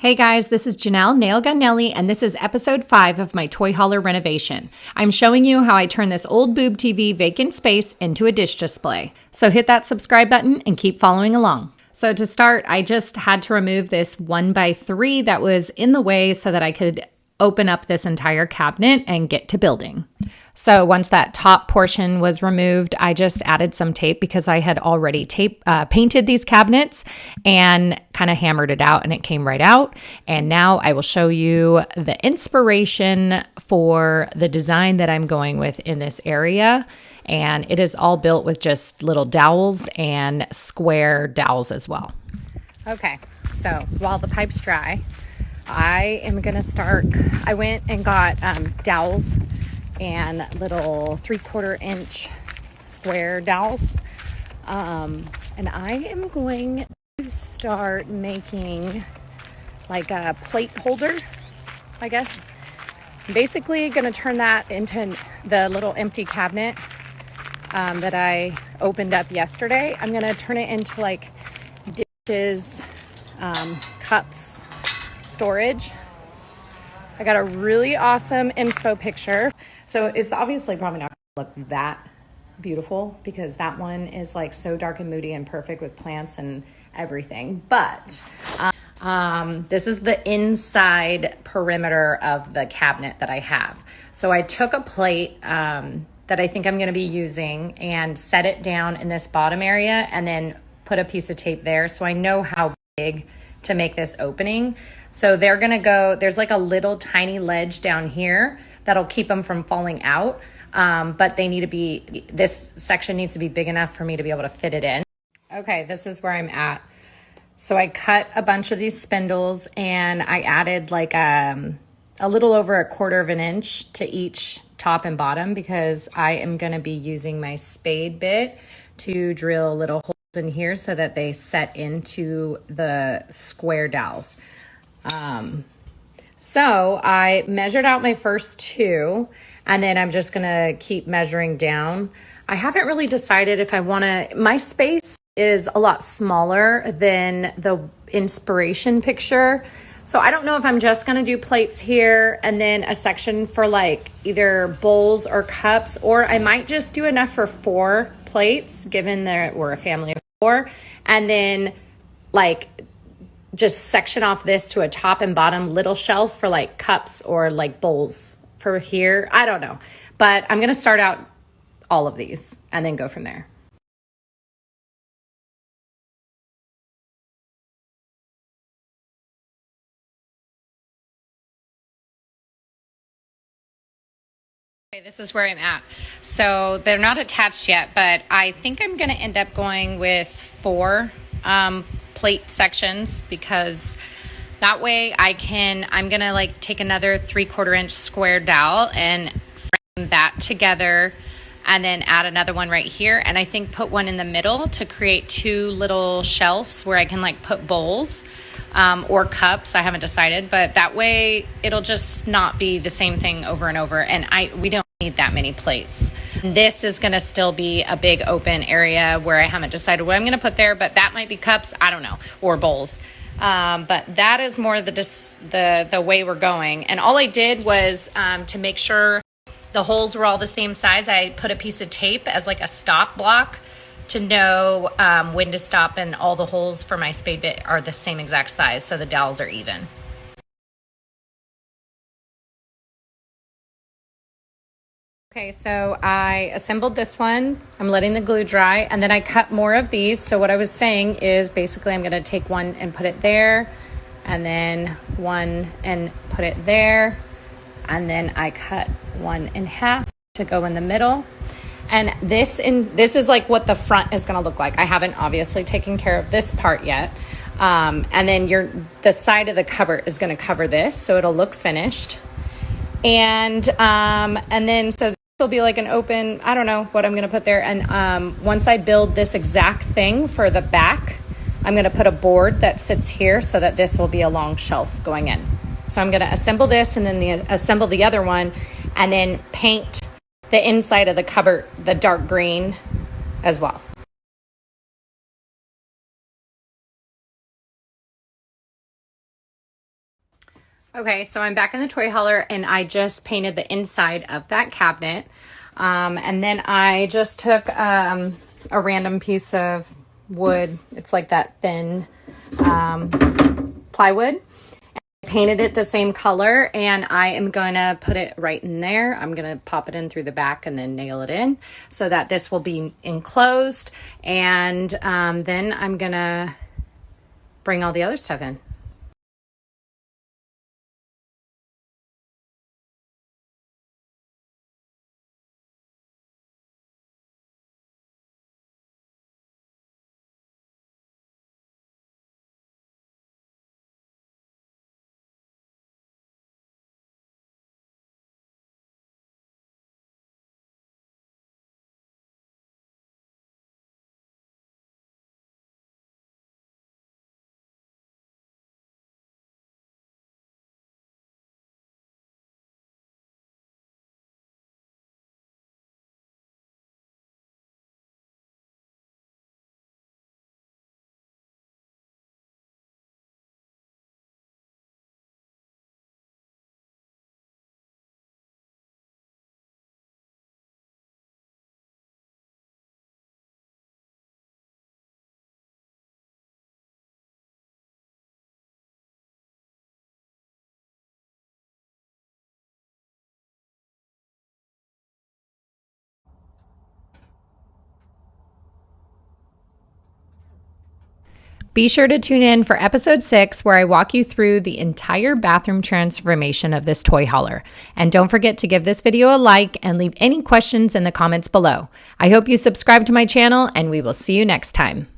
Hey guys, this is Janelle Nail Gun Nelly, and this is episode 5 of my toy hauler renovation. I'm showing you how I turn this old boob TV vacant space into a dish display. So hit that subscribe button and keep following along. So to start, I just had to remove this 1x3 that was in the way so that I could open up this entire cabinet and get to building. So once that top portion was removed, I just added some tape because I had already painted these cabinets and kind of hammered it out, and it came right out. And now I will show you the inspiration for the design that I'm going with in this area. And it is all built with just little dowels and square dowels as well. Okay, so while the pipe's dry, I am gonna start. I went and got dowels and little 3/4 inch square dowels. And I am going to start making like a plate holder, I guess. I'm basically gonna turn that into the little empty cabinet that I opened up yesterday. I'm gonna turn it into like dishes, cups, storage. I got a really awesome inspo picture. So it's obviously probably not gonna look that beautiful because that one is like so dark and moody and perfect with plants and everything. But this is the inside perimeter of the cabinet that I have. So I took a plate that I think I'm gonna be using and set it down in this bottom area and then put a piece of tape there so I know how big to make this opening. So they're gonna go, there's like a little tiny ledge down here that'll keep them from falling out. But they need to be, this section needs to be big enough for me to be able to fit it in. Okay, this is where I'm at. So I cut a bunch of these spindles and I added like a little over 1/4 of an inch to each top and bottom because I am gonna be using my spade bit to drill little holes in here so that they set into the square dowels. So I measured out my first 2 and then I'm just gonna keep measuring down. I haven't really decided if I wanna, my space is a lot smaller than the inspiration picture. So I don't know if I'm just gonna do plates here and then a section for like either bowls or cups, or I might just do enough for 4 plates given that we're a family of 4, and then like just section off this to a top and bottom little shelf for like cups or like bowls for here. I don't know, but I'm gonna start out all of these and then go from there. Okay, this is where I'm at. So they're not attached yet, but I think I'm gonna end up going with 4 plate sections because that way I'm gonna like take another 3/4 inch square dowel and frame that together and then add another one right here, and I think put one in the middle to create 2 little shelves where I can like put bowls or cups. I haven't decided, but that way it'll just not be the same thing over and over, and we don't need that many plates. This is gonna still be a big open area where I haven't decided what I'm gonna put there, but that might be cups, I don't know, or bowls. But that is more the way we're going. And all I did was to make sure the holes were all the same size, I put a piece of tape as like a stop block to know when to stop, and all the holes for my spade bit are the same exact size, so the dowels are even. Okay, so I assembled this one. I'm letting the glue dry, and then I cut more of these. So what I was saying is basically I'm gonna take one and put it there, and then one and put it there, and then I cut one in half to go in the middle. And this is like what the front is gonna look like. I haven't obviously taken care of this part yet. And then the side of the cupboard is gonna cover this, so it'll look finished. And then so this will be like an open, I don't know what I'm gonna put there. And once I build this exact thing for the back, I'm gonna put a board that sits here so that this will be a long shelf going in. So I'm gonna assemble this and then assemble the other one and then paint the inside of the cupboard the dark green as well. Okay, so I'm back in the toy hauler and I just painted the inside of that cabinet. And then I just took a random piece of wood. It's like that thin plywood. I painted it the same color and I am going to put it right in there. I'm going to pop it in through the back and then nail it in so that this will be enclosed. And then I'm going to bring all the other stuff in. Be sure to tune in for episode 6, where I walk you through the entire bathroom transformation of this toy hauler. And don't forget to give this video a like and leave any questions in the comments below. I hope you subscribe to my channel, and we will see you next time.